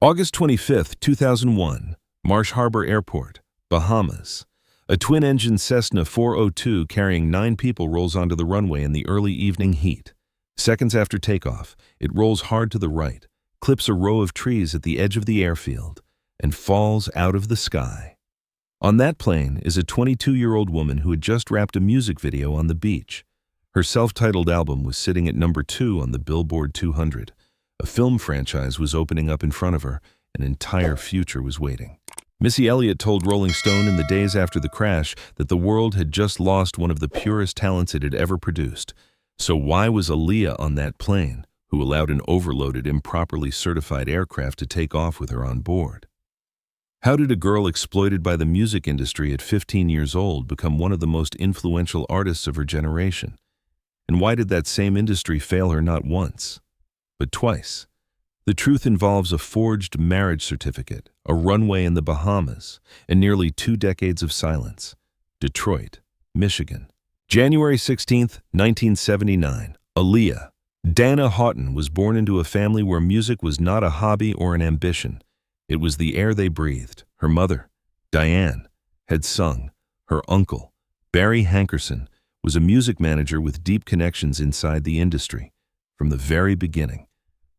August 25, 2001, Marsh Harbor Airport, Bahamas. A twin-engine Cessna 402 carrying 9 people rolls onto the runway in the early evening heat. Seconds after takeoff, it rolls hard to the right, clips a row of trees at the edge of the airfield, and falls out of the sky. On that plane is a 22-year-old woman who had just wrapped a music video on the beach. Her self-titled album was sitting at number 2 on the Billboard 200. A film franchise was opening up in front of her. An entire future was waiting. Missy Elliott told Rolling Stone in the days after the crash that the world had just lost one of the purest talents it had ever produced. So why was Aaliyah on that plane, who allowed an overloaded, improperly certified aircraft to take off with her on board? How did a girl exploited by the music industry at 15 years old become one of the most influential artists of her generation? And why did that same industry fail her not once, but twice? The truth involves a forged marriage certificate, a runway in the Bahamas, and nearly 2 decades of silence. Detroit, Michigan. January 16, 1979. Aaliyah. Dana Houghton was born into a family where music was not a hobby or an ambition. It was the air they breathed. Her mother, Diane, had sung. Her uncle, Barry Hankerson, was a music manager with deep connections inside the industry. From the very beginning,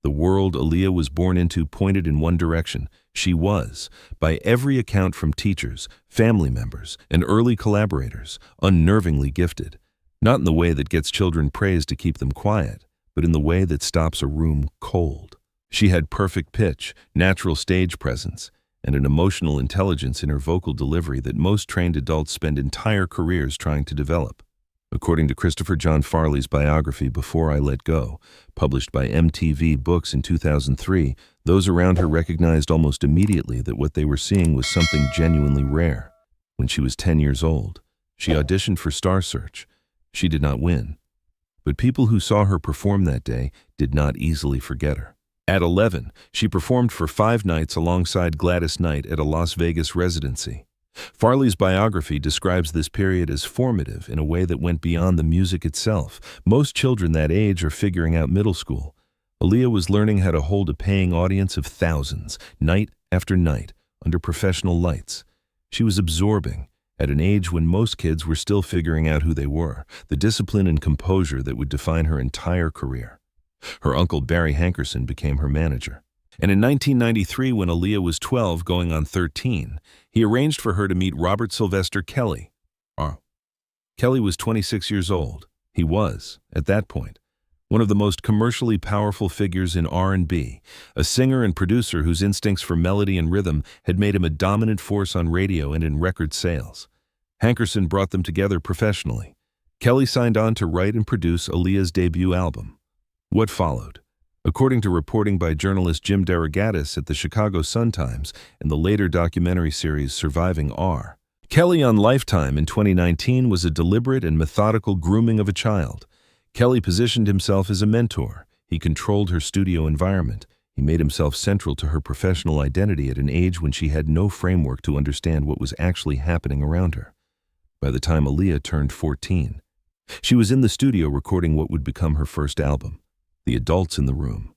the world Aaliyah was born into pointed in one direction. She was, by every account from teachers, family members, and early collaborators, unnervingly gifted. Not in the way that gets children praise to keep them quiet, but in the way that stops a room cold. She had perfect pitch, natural stage presence, and an emotional intelligence in her vocal delivery that most trained adults spend entire careers trying to develop. According to Christopher John Farley's biography, Before I Let Go, published by MTV Books in 2003, those around her recognized almost immediately that what they were seeing was something genuinely rare. When she was 10 years old, she auditioned for Star Search. She did not win, but people who saw her perform that day did not easily forget her. At 11, she performed for 5 nights alongside Gladys Knight at a Las Vegas residency. Farley's biography describes this period as formative in a way that went beyond the music itself. Most children that age are figuring out middle school. Aaliyah was learning how to hold a paying audience of thousands, night after night, under professional lights. She was absorbing, at an age when most kids were still figuring out who they were, the discipline and composure that would define her entire career. Her uncle Barry Hankerson became her manager. And in 1993, when Aaliyah was 12 going on 13, he arranged for her to meet Robert Sylvester Kelly. Kelly was 26 years old. He was, at that point, one of the most commercially powerful figures in R&B, a singer and producer whose instincts for melody and rhythm had made him a dominant force on radio and in record sales. Hankerson brought them together professionally. Kelly signed on to write and produce Aaliyah's debut album. What followed? According to reporting by journalist Jim DeRogatis at the Chicago Sun-Times and the later documentary series Surviving R, Kelly on Lifetime in 2019 was a deliberate and methodical grooming of a child. Kelly positioned himself as a mentor. He controlled her studio environment. He made himself central to her professional identity at an age when she had no framework to understand what was actually happening around her. By the time Aaliyah turned 14, she was in the studio recording what would become her first album. The adults in the room,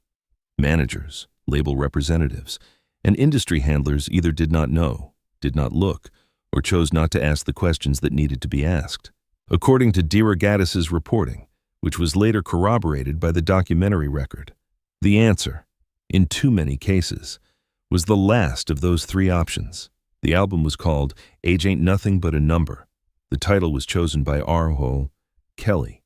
managers, label representatives, and industry handlers either did not know, did not look, or chose not to ask the questions that needed to be asked. According to DeRogatis' reporting, which was later corroborated by the documentary record, the answer, in too many cases, was the last of those 3 options. The album was called Age Ain't Nothing But a Number. The title was chosen by R.O. Kelly.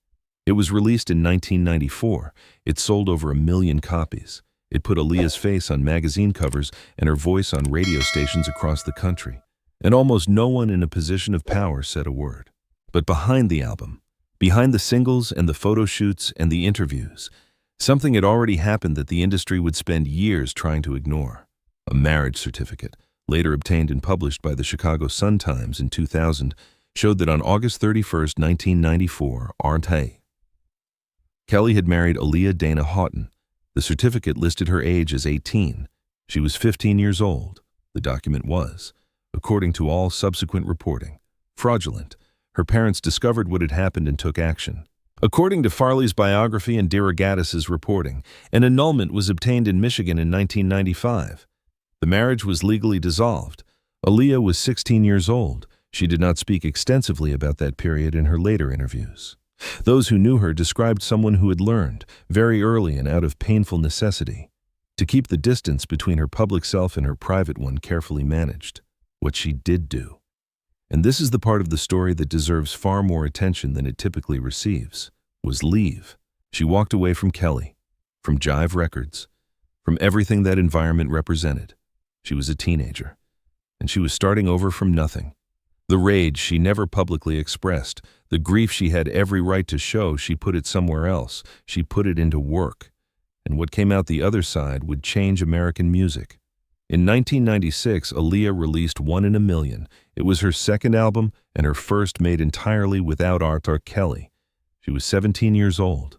It was released in 1994. It sold over 1 million copies. It put Aaliyah's face on magazine covers and her voice on radio stations across the country. And almost no one in a position of power said a word. But behind the album, behind the singles and the photo shoots and the interviews, something had already happened that the industry would spend years trying to ignore. A marriage certificate, later obtained and published by the Chicago Sun-Times in 2000, showed that on August 31, 1994, Kelly had married Aaliyah Dana Houghton. The certificate listed her age as 18. She was 15 years old. The document was, according to all subsequent reporting, fraudulent. Her parents discovered what had happened and took action. According to Farley's biography and DeRogatis' reporting, an annulment was obtained in Michigan in 1995. The marriage was legally dissolved. Aaliyah was 16 years old. She did not speak extensively about that period in her later interviews. Those who knew her described someone who had learned, very early and out of painful necessity, to keep the distance between her public self and her private one carefully managed. What she did do. And this is the part of the story that deserves far more attention than it typically receives, was leave. She walked away from Kelly, from Jive Records, from everything that environment represented. She was a teenager, and she was starting over from nothing. The rage she never publicly expressed, the grief she had every right to show, she put it somewhere else. She put it into work. And what came out the other side would change American music. In 1996, Aaliyah released One in a Million. It was her second album and her first made entirely without Arthur Kelly. She was 17 years old.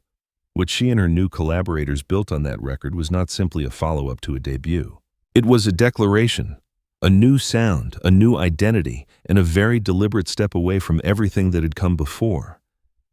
What she and her new collaborators built on that record was not simply a follow-up to a debut. It was a declaration, a new sound, a new identity, and a very deliberate step away from everything that had come before.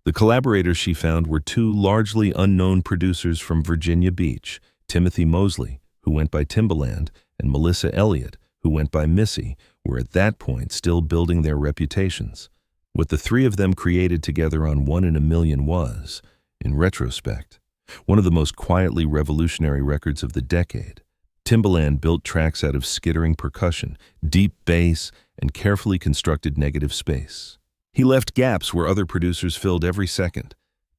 The collaborators she found were two largely unknown producers from Virginia Beach, Timothy Mosley, who went by Timbaland, and Melissa Elliott, who went by Missy, were at that point still building their reputations. What the three of them created together on One in a Million was, in retrospect, one of the most quietly revolutionary records of the decade. Timbaland built tracks out of skittering percussion, deep bass, and carefully constructed negative space. He left gaps where other producers filled every second.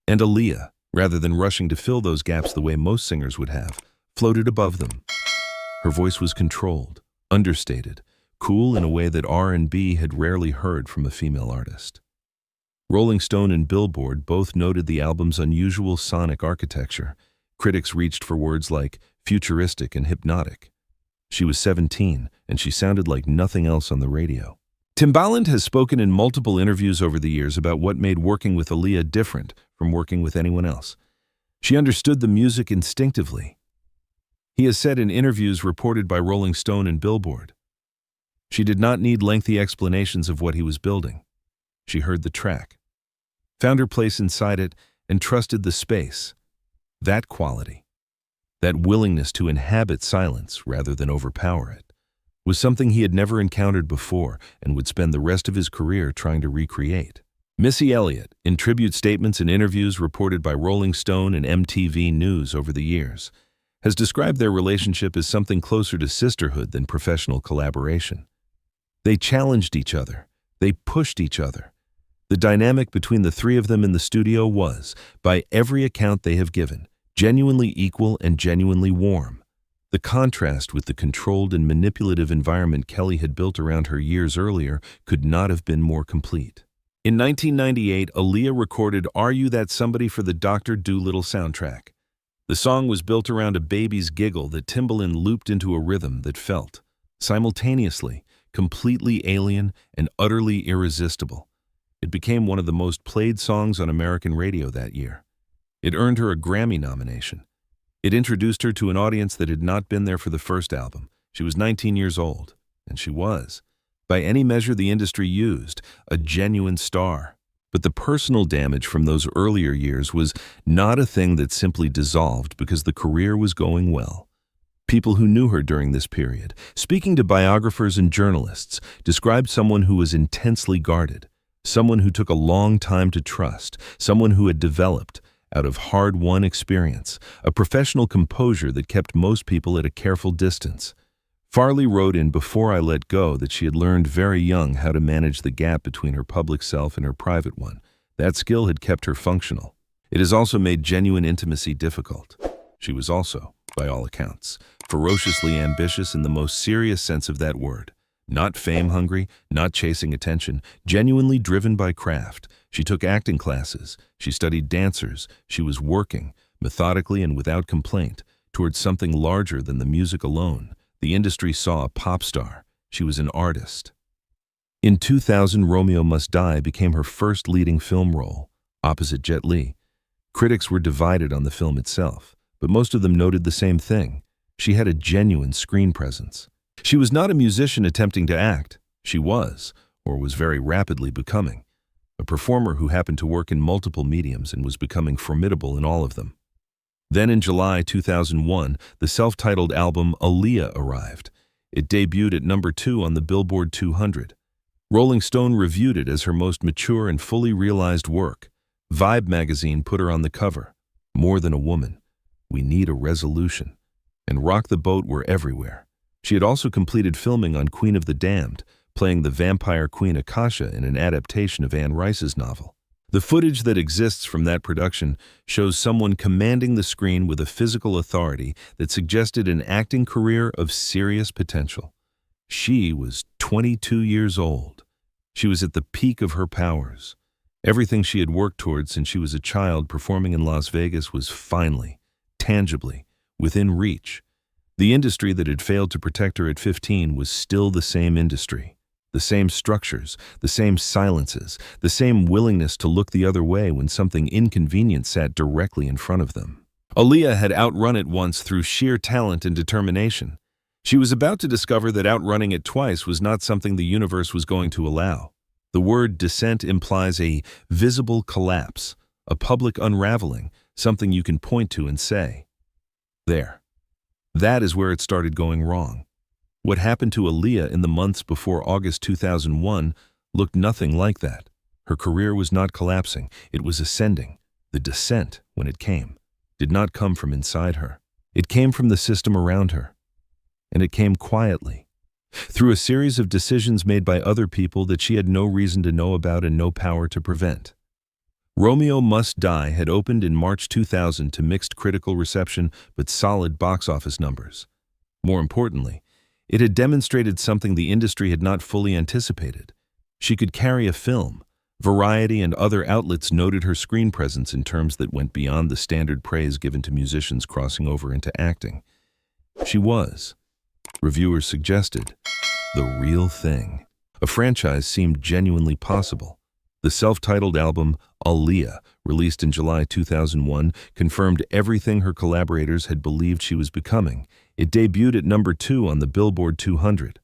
And Aaliyah, rather than rushing to fill those gaps the way most singers would have, floated above them. Her voice was controlled, understated, cool in a way that R&B had rarely heard from a female artist. Rolling Stone and Billboard both noted the album's unusual sonic architecture. Critics reached for words like futuristic and hypnotic. She was 17, and she sounded like nothing else on the radio. Timbaland has spoken in multiple interviews over the years about what made working with Aaliyah different from working with anyone else. She understood the music instinctively. He has said in interviews reported by Rolling Stone and Billboard, she did not need lengthy explanations of what he was building. She heard the track, found her place inside it, and trusted the space. That quality, that willingness to inhabit silence rather than overpower it, was something he had never encountered before and would spend the rest of his career trying to recreate. Missy Elliott, in tribute statements and interviews reported by Rolling Stone and MTV News over the years, has described their relationship as something closer to sisterhood than professional collaboration. They challenged each other. They pushed each other. The dynamic between the three of them in the studio was, by every account they have given, genuinely equal and genuinely warm. The contrast with the controlled and manipulative environment Kelly had built around her years earlier could not have been more complete. In 1998, Aaliyah recorded Are You That Somebody for the Dr. Dolittle soundtrack. The song was built around a baby's giggle that Timbaland looped into a rhythm that felt, simultaneously, completely alien and utterly irresistible. It became one of the most played songs on American radio that year. It earned her a Grammy nomination. It introduced her to an audience that had not been there for the first album. She was 19 years old, and she was, by any measure the industry used, a genuine star. But the personal damage from those earlier years was not a thing that simply dissolved because the career was going well. People who knew her during this period, speaking to biographers and journalists, described someone who was intensely guarded, someone who took a long time to trust, someone who had developed, out of hard-won experience, a professional composure that kept most people at a careful distance. Farley wrote in Before I Let Go that she had learned very young how to manage the gap between her public self and her private one. That skill had kept her functional. It has also made genuine intimacy difficult. She was also, by all accounts, ferociously ambitious in the most serious sense of that word. Not fame-hungry, not chasing attention, genuinely driven by craft. She took acting classes. She studied dancers. She was working, methodically and without complaint, towards something larger than the music alone. The industry saw a pop star. She was an artist. In 2000, Romeo Must Die became her first leading film role, opposite Jet Li. Critics were divided on the film itself, but most of them noted the same thing. She had a genuine screen presence. She was not a musician attempting to act. She was, or was very rapidly becoming, a performer who happened to work in multiple mediums and was becoming formidable in all of them. Then in July 2001, the self-titled album Aaliyah arrived. It debuted at number 2 on the Billboard 200. Rolling Stone reviewed it as her most mature and fully realized work. Vibe magazine put her on the cover. More than a woman. We need a resolution. And Rock the Boat were everywhere. She had also completed filming on Queen of the Damned, playing the vampire queen Akasha in an adaptation of Anne Rice's novel. The footage that exists from that production shows someone commanding the screen with a physical authority that suggested an acting career of serious potential. She was 22 years old. She was at the peak of her powers. Everything she had worked toward since she was a child performing in Las Vegas was finally, tangibly, within reach. The industry that had failed to protect her at 15 was still the same industry. The same structures, the same silences, the same willingness to look the other way when something inconvenient sat directly in front of them. Aaliyah had outrun it once through sheer talent and determination. She was about to discover that outrunning it twice was not something the universe was going to allow. The word descent implies a visible collapse, a public unraveling, something you can point to and say, "There." That is where it started going wrong. What happened to Aaliyah in the months before August 2001 looked nothing like that. Her career was not collapsing, it was ascending. The descent, when it came, did not come from inside her. It came from the system around her. And it came quietly, through a series of decisions made by other people that she had no reason to know about and no power to prevent. Romeo Must Die had opened in March 2000 to mixed critical reception but solid box office numbers. More importantly, it had demonstrated something the industry had not fully anticipated. She could carry a film. Variety and other outlets noted her screen presence in terms that went beyond the standard praise given to musicians crossing over into acting. She was, reviewers suggested, the real thing. A franchise seemed genuinely possible. The self-titled album, Aaliyah, released in July 2001, confirmed everything her collaborators had believed she was becoming. It debuted at number 2 on the Billboard 200.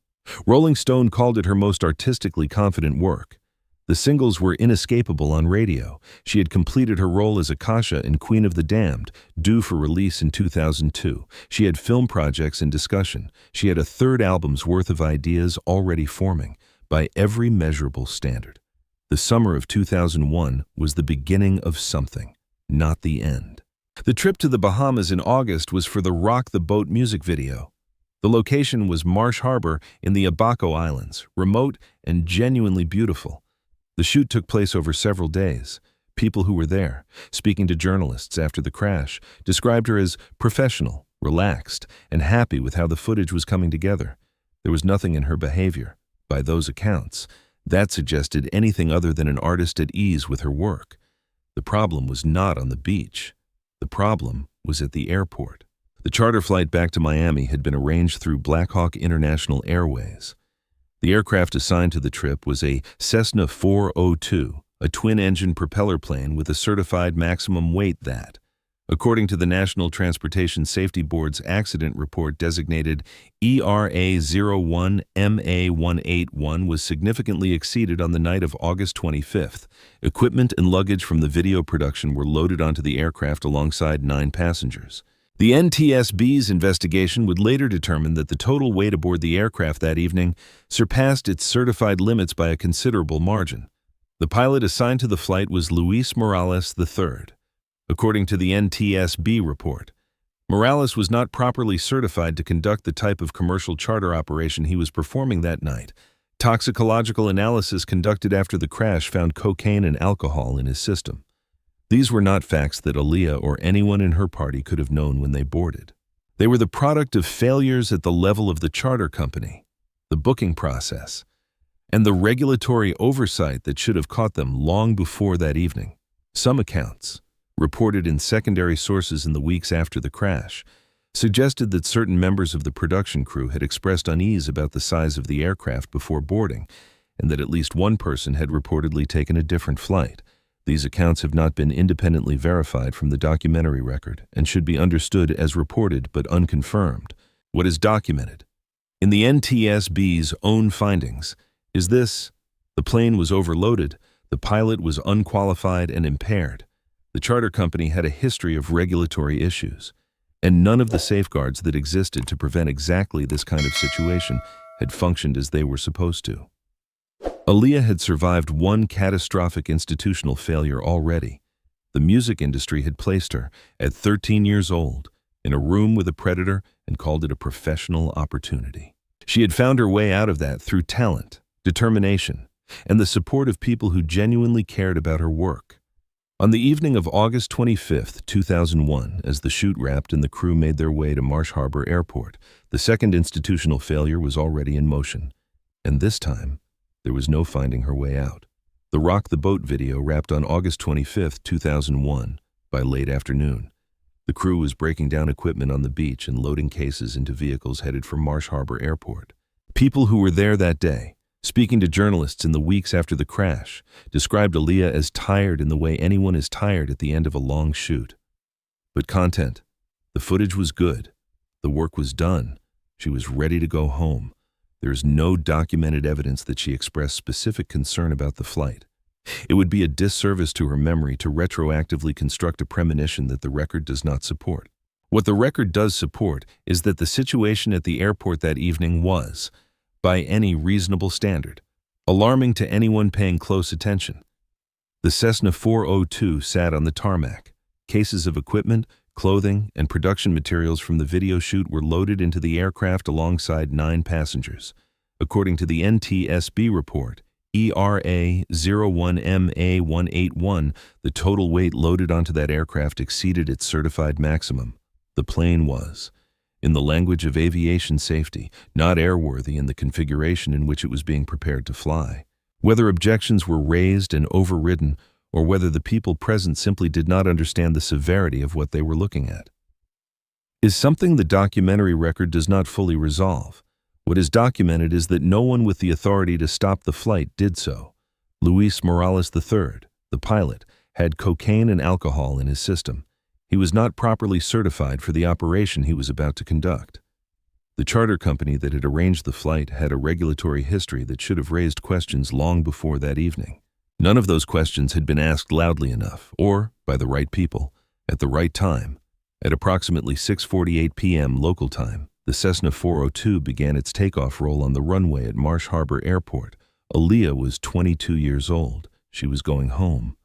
Rolling Stone called it her most artistically confident work. The singles were inescapable on radio. She had completed her role as Akasha in Queen of the Damned, due for release in 2002. She had film projects in discussion. She had a third album's worth of ideas already forming, by every measurable standard. The summer of 2001 was the beginning of something, not the end. The trip to the Bahamas in August was for the Rock the Boat music video. The location was Marsh Harbor in the Abaco Islands, remote and genuinely beautiful. The shoot took place over several days. People who were there, speaking to journalists after the crash, described her as professional, relaxed, and happy with how the footage was coming together. There was nothing in her behavior, by those accounts, that suggested anything other than an artist at ease with her work. The problem was not on the beach. The problem was at the airport. The charter flight back to Miami had been arranged through Blackhawk International Airways. The aircraft assigned to the trip was a Cessna 402, a twin-engine propeller plane with a certified maximum weight that, according to the National Transportation Safety Board's accident report designated ERA01MA181, was significantly exceeded on the night of August 25th. Equipment and luggage from the video production were loaded onto the aircraft alongside 9 passengers. The NTSB's investigation would later determine that the total weight aboard the aircraft that evening surpassed its certified limits by a considerable margin. The pilot assigned to the flight was Luis Morales III. According to the NTSB report, Morales was not properly certified to conduct the type of commercial charter operation he was performing that night. Toxicological analysis conducted after the crash found cocaine and alcohol in his system. These were not facts that Aaliyah or anyone in her party could have known when they boarded. They were the product of failures at the level of the charter company, the booking process, and the regulatory oversight that should have caught them long before that evening. Some accounts, reported in secondary sources in the weeks after the crash, suggested that certain members of the production crew had expressed unease about the size of the aircraft before boarding, and that at least one person had reportedly taken a different flight. These accounts have not been independently verified from the documentary record and should be understood as reported but unconfirmed. What is documented in the NTSB's own findings is this: the plane was overloaded, the pilot was unqualified and impaired. The charter company had a history of regulatory issues. and none of the safeguards that existed to prevent exactly this kind of situation had functioned as they were supposed to. Aaliyah had survived one catastrophic institutional failure already. The music industry had placed her, at 13 years old, in a room with a predator and called it a professional opportunity. She had found her way out of that through talent, determination, and the support of people who genuinely cared about her work. On the evening of August 25, 2001, as the shoot wrapped and the crew made their way to Marsh Harbor Airport, the second institutional failure was already in motion. And this time, there was no finding her way out. The Rock the Boat video wrapped on August 25, 2001, by late afternoon. The crew was breaking down equipment on the beach and loading cases into vehicles headed for Marsh Harbor Airport. People who were there that day, speaking to journalists in the weeks after the crash, described Aaliyah as tired in the way anyone is tired at the end of a long shoot. But content. The footage was good. The work was done. She was ready to go home. There is no documented evidence that she expressed specific concern about the flight. It would be a disservice to her memory to retroactively construct a premonition that the record does not support. What the record does support is that the situation at the airport that evening was, by any reasonable standard, alarming to anyone paying close attention. The Cessna 402 sat on the tarmac. Cases of equipment, clothing, and production materials from the video shoot were loaded into the aircraft alongside 9 passengers. According to the NTSB report, ERA-01MA181, the total weight loaded onto that aircraft exceeded its certified maximum. The plane was, in the language of aviation safety, not airworthy in the configuration in which it was being prepared to fly. Whether objections were raised and overridden, or whether the people present simply did not understand the severity of what they were looking at, is something the documentary record does not fully resolve. What is documented is that no one with the authority to stop the flight did so. Luis Morales III, the pilot, had cocaine and alcohol in his system. He was not properly certified for the operation he was about to conduct. The charter company that had arranged the flight had a regulatory history that should have raised questions long before that evening. None of those questions had been asked loudly enough, or by the right people, at the right time. At approximately 6:48 p.m. local time, the Cessna 402 began its takeoff roll on the runway at Marsh Harbor Airport. Aaliyah was 22 years old. She was going home.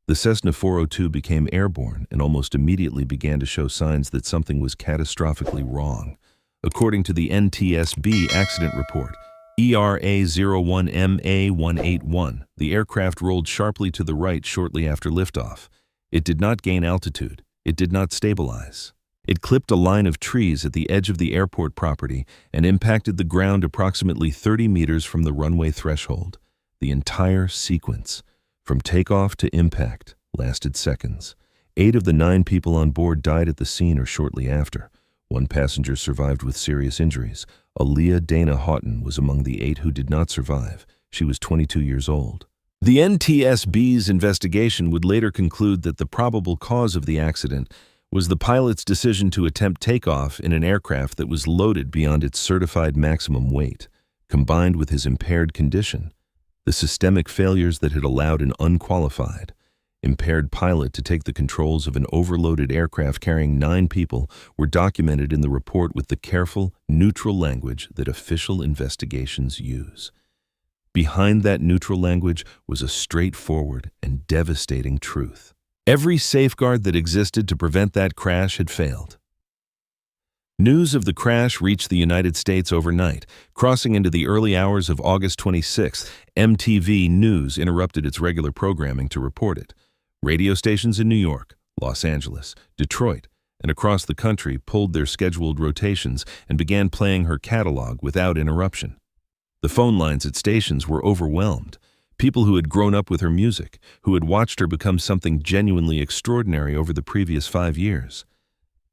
The Cessna 402 became airborne and almost immediately began to show signs that something was catastrophically wrong. According to the NTSB accident report, ERA-01MA181, the aircraft rolled sharply to the right shortly after liftoff. It did not gain altitude. It did not stabilize. It clipped a line of trees at the edge of the airport property and impacted the ground approximately 30 meters from the runway threshold. The entire sequence, from takeoff to impact, lasted seconds. 8 of the 9 people on board died at the scene or shortly after. 1 passenger survived with serious injuries. Aaliyah Dana Houghton was among the 8 who did not survive. She was 22 years old. The NTSB's investigation would later conclude that the probable cause of the accident was the pilot's decision to attempt takeoff in an aircraft that was loaded beyond its certified maximum weight, combined with his impaired condition. The systemic failures that had allowed an unqualified, impaired pilot to take the controls of an overloaded aircraft carrying 9 people were documented in the report with the careful, neutral language that official investigations use. Behind that neutral language was a straightforward and devastating truth. Every safeguard that existed to prevent that crash had failed. News of the crash reached the United States overnight. Crossing into the early hours of August 26th, MTV News interrupted its regular programming to report it. Radio stations in New York, Los Angeles, Detroit, and across the country pulled their scheduled rotations and began playing her catalog without interruption. The phone lines at stations were overwhelmed. People who had grown up with her music, who had watched her become something genuinely extraordinary over the previous 5 years,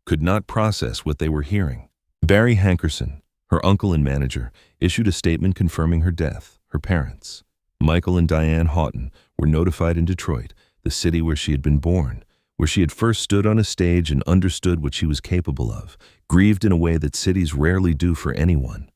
could not process what they were hearing. Barry Hankerson, her uncle and manager, issued a statement confirming her death. Her parents, Michael and Diane Houghton, were notified in Detroit, the city where she had been born, where she had first stood on a stage and understood what she was capable of, grieved in a way that cities rarely do for anyone.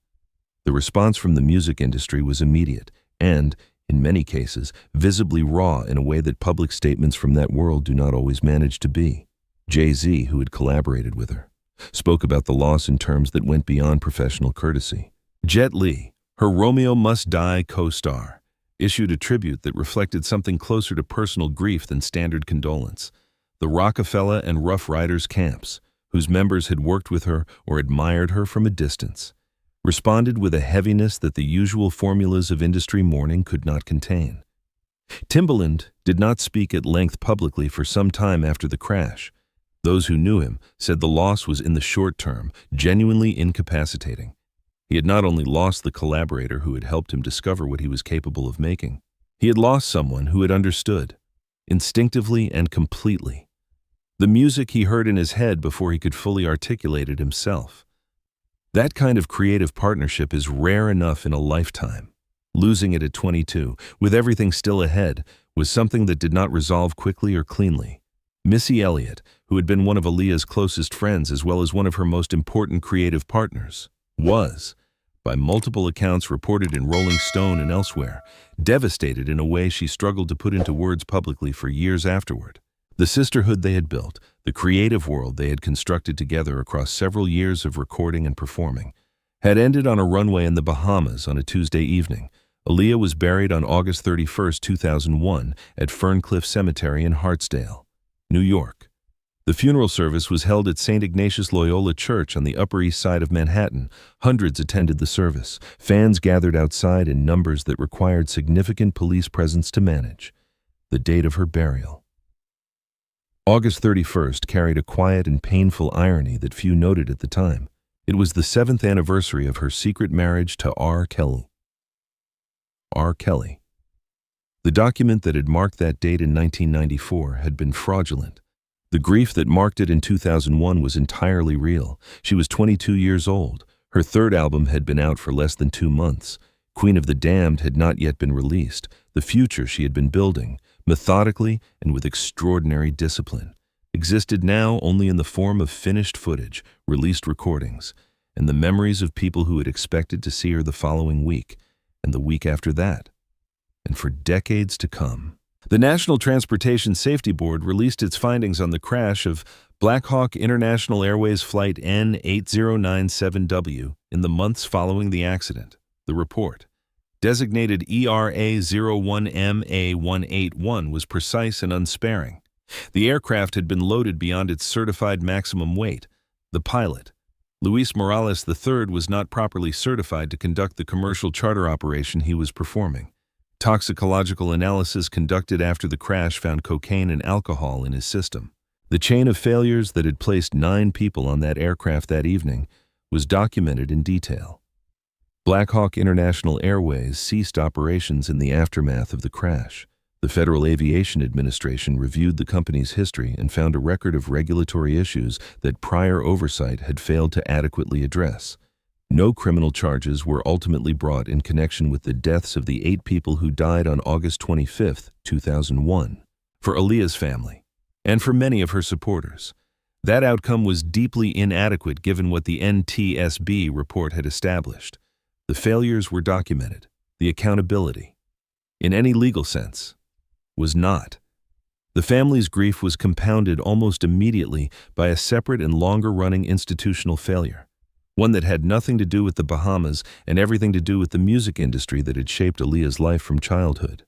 The response from the music industry was immediate and, in many cases, visibly raw in a way that public statements from that world do not always manage to be. Jay-Z, who had collaborated with her, spoke about the loss in terms that went beyond professional courtesy. Jet Li, her Romeo Must Die co-star, issued a tribute that reflected something closer to personal grief than standard condolence. The Rockefeller and Rough Riders camps, whose members had worked with her or admired her from a distance, responded with a heaviness that the usual formulas of industry mourning could not contain. Timbaland did not speak at length publicly for some time after the crash. Those who knew him said the loss was in the short term, genuinely incapacitating. He had not only lost the collaborator who had helped him discover what he was capable of making, he had lost someone who had understood, instinctively and completely, the music he heard in his head before he could fully articulate it himself. That kind of creative partnership is rare enough in a lifetime. Losing it at 22, with everything still ahead, was something that did not resolve quickly or cleanly. Missy Elliott, who had been one of Aaliyah's closest friends as well as one of her most important creative partners, was, by multiple accounts reported in Rolling Stone and elsewhere, devastated in a way she struggled to put into words publicly for years afterward. The sisterhood they had built, the creative world they had constructed together across several years of recording and performing, had ended on a runway in the Bahamas on a Tuesday evening. Aaliyah was buried on August 31, 2001, at Ferncliff Cemetery in Hartsdale, New York. The funeral service was held at St. Ignatius Loyola Church on the Upper East Side of Manhattan. Hundreds attended the service. Fans gathered outside in numbers that required significant police presence to manage. The date of her burial, August 31st, carried a quiet and painful irony that few noted at the time. It was the 7th anniversary of her secret marriage to R. Kelly. R. Kelly. The document that had marked that date in 1994 had been fraudulent. The grief that marked it in 2001 was entirely real. She was 22 years old. Her third album had been out for less than 2 months. Queen of the Damned had not yet been released. The future she had been building, methodically and with extraordinary discipline, existed now only in the form of finished footage, released recordings, and the memories of people who had expected to see her the following week, and the week after that, and for decades to come. The National Transportation Safety Board released its findings on the crash of Black Hawk International Airways Flight N8097W in the months following the accident. The report, designated ERA-01MA181, was precise and unsparing. The aircraft had been loaded beyond its certified maximum weight. The pilot, Luis Morales III, was not properly certified to conduct the commercial charter operation he was performing. Toxicological analysis conducted after the crash found cocaine and alcohol in his system. The chain of failures that had placed 9 people on that aircraft that evening was documented in detail. Black Hawk International Airways ceased operations in the aftermath of the crash. The Federal Aviation Administration reviewed the company's history and found a record of regulatory issues that prior oversight had failed to adequately address. No criminal charges were ultimately brought in connection with the deaths of the 8 people who died on August 25, 2001. For Aaliyah's family, and for many of her supporters, that outcome was deeply inadequate given what the NTSB report had established. The failures were documented. The accountability, in any legal sense, was not. The family's grief was compounded almost immediately by a separate and longer-running institutional failure, one that had nothing to do with the Bahamas and everything to do with the music industry that had shaped Aaliyah's life from childhood.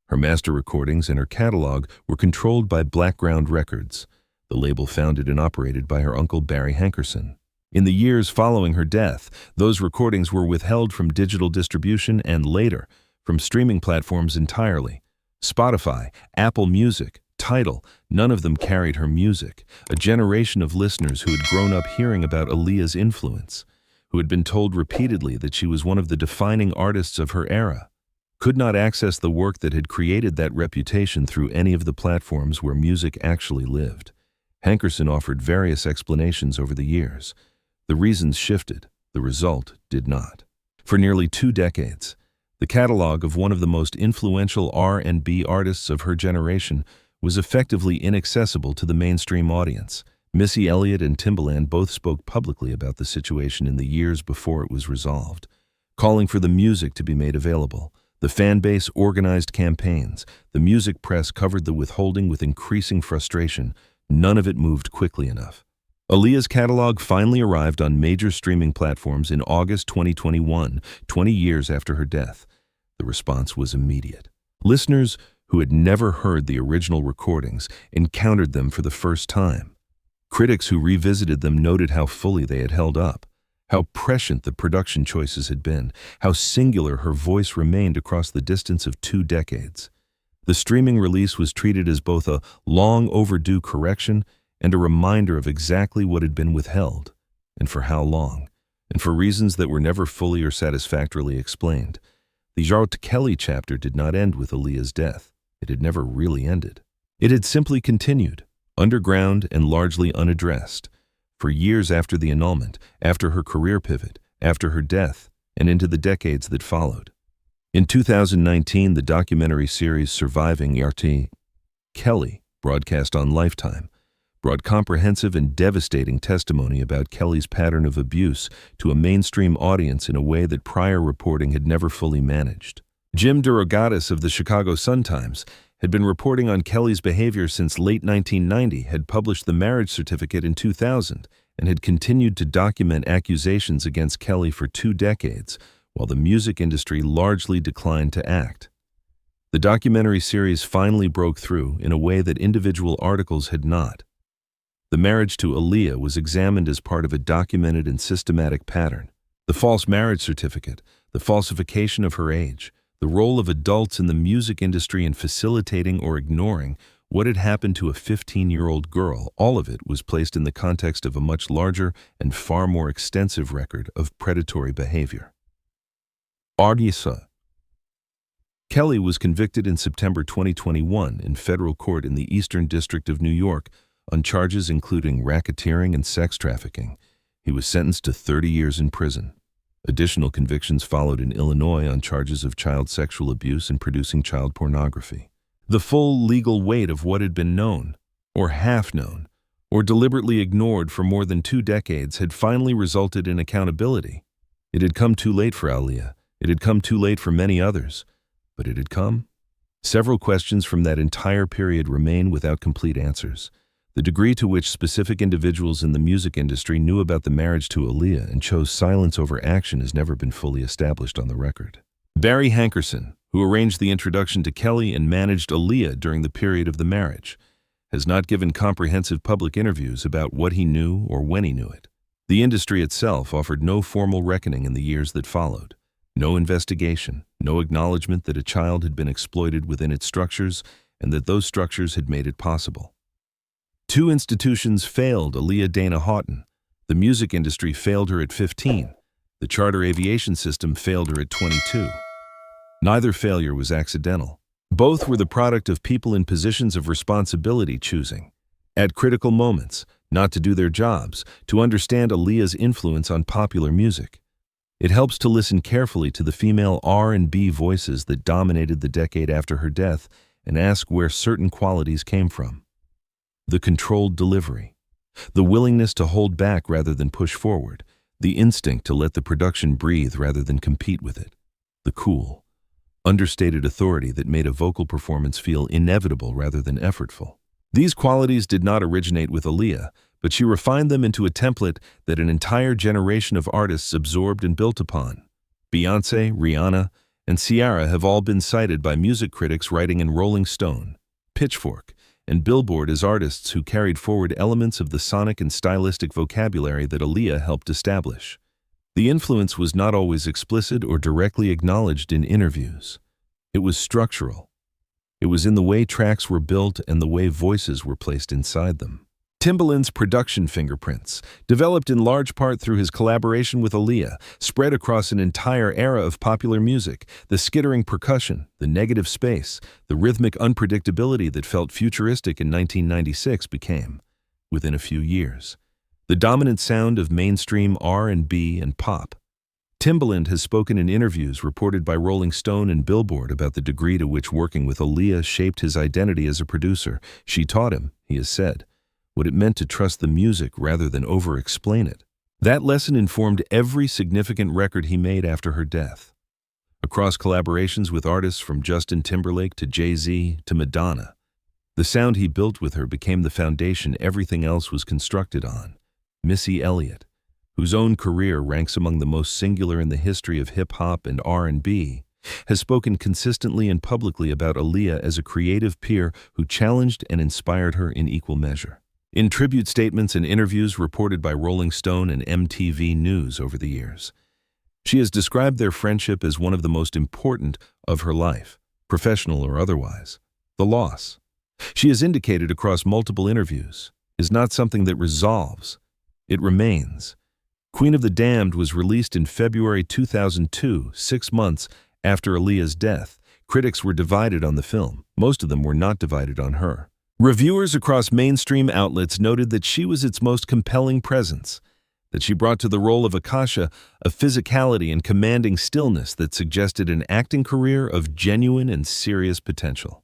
Her master recordings and her catalog were controlled by Blackground Records, the label founded and operated by her uncle Barry Hankerson. In the years following her death, those recordings were withheld from digital distribution and later from streaming platforms entirely. Spotify, Apple Music, Tidal, none of them carried her music. A generation of listeners who had grown up hearing about Aaliyah's influence, who had been told repeatedly that she was one of the defining artists of her era, could not access the work that had created that reputation through any of the platforms where music actually lived. Hankerson offered various explanations over the years. The reasons shifted, the result did not. For nearly 2 decades, the catalog of one of the most influential R&B artists of her generation was effectively inaccessible to the mainstream audience. Missy Elliott and Timbaland both spoke publicly about the situation in the years before it was resolved, calling for the music to be made available. The fan base organized campaigns. The music press covered the withholding with increasing frustration. None of it moved quickly enough. Aaliyah's catalog finally arrived on major streaming platforms in August 2021, 20 years after her death. The response was immediate. Listeners who had never heard the original recordings encountered them for the first time. Critics who revisited them noted how fully they had held up, how prescient the production choices had been, how singular her voice remained across the distance of 2 decades. The streaming release was treated as both a long overdue correction and a reminder of exactly what had been withheld, and for how long, and for reasons that were never fully or satisfactorily explained. The Jarrett Kelly chapter did not end with Aaliyah's death. It had never really ended. It had simply continued, underground and largely unaddressed, for years after the annulment, after her career pivot, after her death, and into the decades that followed. In 2019, the documentary series Surviving Jarrett Kelly, broadcast on Lifetime, brought comprehensive and devastating testimony about Kelly's pattern of abuse to a mainstream audience in a way that prior reporting had never fully managed. Jim DeRogatis of the Chicago Sun-Times had been reporting on Kelly's behavior since late 1990, had published the marriage certificate in 2000, and had continued to document accusations against Kelly for 2 decades, while the music industry largely declined to act. The documentary series finally broke through in a way that individual articles had not. The marriage to Aaliyah was examined as part of a documented and systematic pattern. The false marriage certificate, the falsification of her age, the role of adults in the music industry in facilitating or ignoring what had happened to a 15-year-old girl, all of it was placed in the context of a much larger and far more extensive record of predatory behavior. Aaliyah. Kelly was convicted in September 2021 in federal court in the Eastern District of New York on charges including racketeering and sex trafficking. He was sentenced to 30 years in prison. Additional convictions followed in Illinois on charges of child sexual abuse and producing child pornography. The full legal weight of what had been known, or half known, or deliberately ignored for more than 2 decades had finally resulted in accountability. It had come too late for Aaliyah. It had come too late for many others. But it had come. Several questions from that entire period remain without complete answers. The degree to which specific individuals in the music industry knew about the marriage to Aaliyah and chose silence over action has never been fully established on the record. Barry Hankerson, who arranged the introduction to Kelly and managed Aaliyah during the period of the marriage, has not given comprehensive public interviews about what he knew or when he knew it. The industry itself offered no formal reckoning in the years that followed. No investigation, no acknowledgement that a child had been exploited within its structures and that those structures had made it possible. 2 institutions failed Aaliyah Dana Houghton. The music industry failed her at 15. The charter aviation system failed her at 22. Neither failure was accidental. Both were the product of people in positions of responsibility choosing, at critical moments, not to do their jobs, to understand Aaliyah's influence on popular music. It helps to listen carefully to the female R&B voices that dominated the decade after her death and ask where certain qualities came from. The controlled delivery, the willingness to hold back rather than push forward, the instinct to let the production breathe rather than compete with it, the cool, understated authority that made a vocal performance feel inevitable rather than effortful. These qualities did not originate with Aaliyah, but she refined them into a template that an entire generation of artists absorbed and built upon. Beyoncé, Rihanna, and Ciara have all been cited by music critics writing in Rolling Stone, Pitchfork, and Billboard as artists who carried forward elements of the sonic and stylistic vocabulary that Aaliyah helped establish. The influence was not always explicit or directly acknowledged in interviews. It was structural. It was in the way tracks were built and the way voices were placed inside them. Timbaland's production fingerprints, developed in large part through his collaboration with Aaliyah, spread across an entire era of popular music. The skittering percussion, the negative space, the rhythmic unpredictability that felt futuristic in 1996 became, within a few years, the dominant sound of mainstream R&B and pop. Timbaland has spoken in interviews reported by Rolling Stone and Billboard about the degree to which working with Aaliyah shaped his identity as a producer. She taught him, he has said, what it meant to trust the music rather than over-explain it. That lesson informed every significant record he made after her death. Across collaborations with artists from Justin Timberlake to Jay-Z to Madonna, the sound he built with her became the foundation everything else was constructed on. Missy Elliott, whose own career ranks among the most singular in the history of hip-hop and R&B, has spoken consistently and publicly about Aaliyah as a creative peer who challenged and inspired her in equal measure. In tribute statements and interviews reported by Rolling Stone and MTV News over the years, she has described their friendship as one of the most important of her life, professional or otherwise. The loss, she has indicated across multiple interviews, is not something that resolves. It remains. Queen of the Damned was released in February 2002, 6 months after Aaliyah's death. Critics were divided on the film. Most of them were not divided on her. Reviewers across mainstream outlets noted that she was its most compelling presence, that she brought to the role of Akasha a physicality and commanding stillness that suggested an acting career of genuine and serious potential.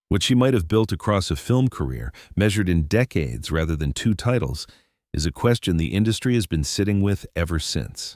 What she might have built across a film career, measured in decades rather than 2 titles, is a question the industry has been sitting with ever since.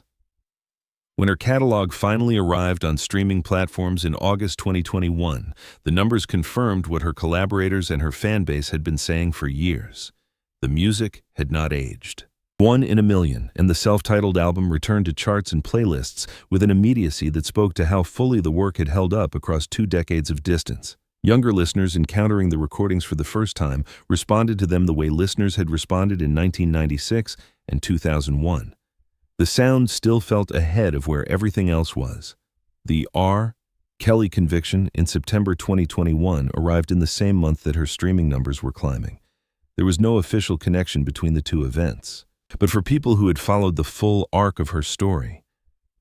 When her catalog finally arrived on streaming platforms in August 2021, the numbers confirmed what her collaborators and her fanbase had been saying for years. The music had not aged. 1 in a Million and the self-titled album returned to charts and playlists with an immediacy that spoke to how fully the work had held up across 2 decades of distance. Younger listeners encountering the recordings for the first time responded to them the way listeners had responded in 1996 and 2001. The sound still felt ahead of where everything else was. The R. Kelly conviction in September 2021 arrived in the same month that her streaming numbers were climbing. There was no official connection between the 2 events. But for people who had followed the full arc of her story,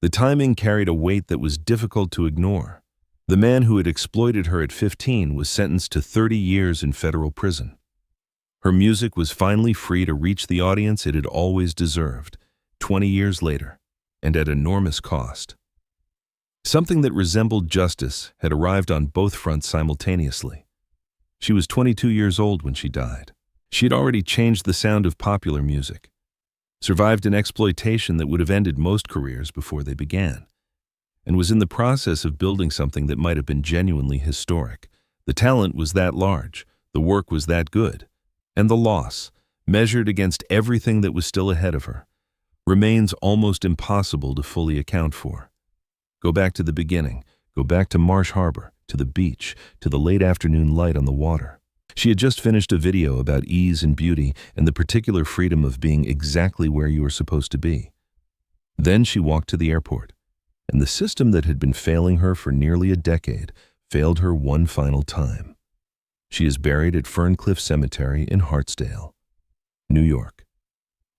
the timing carried a weight that was difficult to ignore. The man who had exploited her at 15 was sentenced to 30 years in federal prison. Her music was finally free to reach the audience it had always deserved, 20 years later, and at enormous cost. Something that resembled justice had arrived on both fronts simultaneously. She was 22 years old when she died. She had already changed the sound of popular music, survived an exploitation that would have ended most careers before they began, and was in the process of building something that might have been genuinely historic. The talent was that large, the work was that good, and the loss, measured against everything that was still ahead of her, remains almost impossible to fully account for. Go back to the beginning, go back to Marsh Harbor, to the beach, to the late afternoon light on the water. She had just finished a video about ease and beauty and the particular freedom of being exactly where you were supposed to be. Then she walked to the airport, and the system that had been failing her for nearly a decade failed her one final time. She is buried at Ferncliff Cemetery in Hartsdale, New York.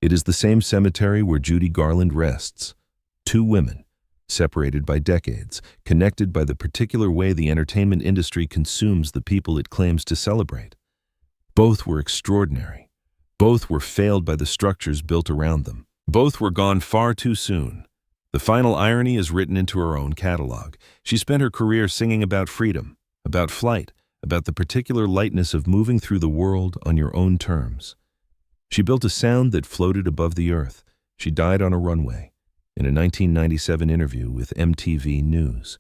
It is the same cemetery where Judy Garland rests. 2 women, separated by decades, connected by the particular way the entertainment industry consumes the people it claims to celebrate. Both were extraordinary. Both were failed by the structures built around them. Both were gone far too soon. The final irony is written into her own catalog. She spent her career singing about freedom, about flight, about the particular lightness of moving through the world on your own terms. She built a sound that floated above the earth. She died on a runway. In a 1997 interview with MTV News,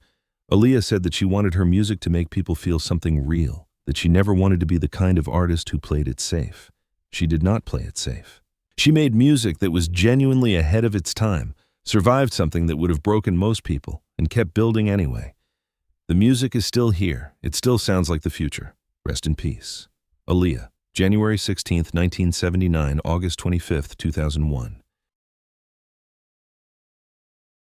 Aaliyah said that she wanted her music to make people feel something real, that she never wanted to be the kind of artist who played it safe. She did not play it safe. She made music that was genuinely ahead of its time, survived something that would have broken most people, and kept building anyway. The music is still here. It still sounds like the future. Rest in peace. Aaliyah, January 16, 1979, August 25, 2001.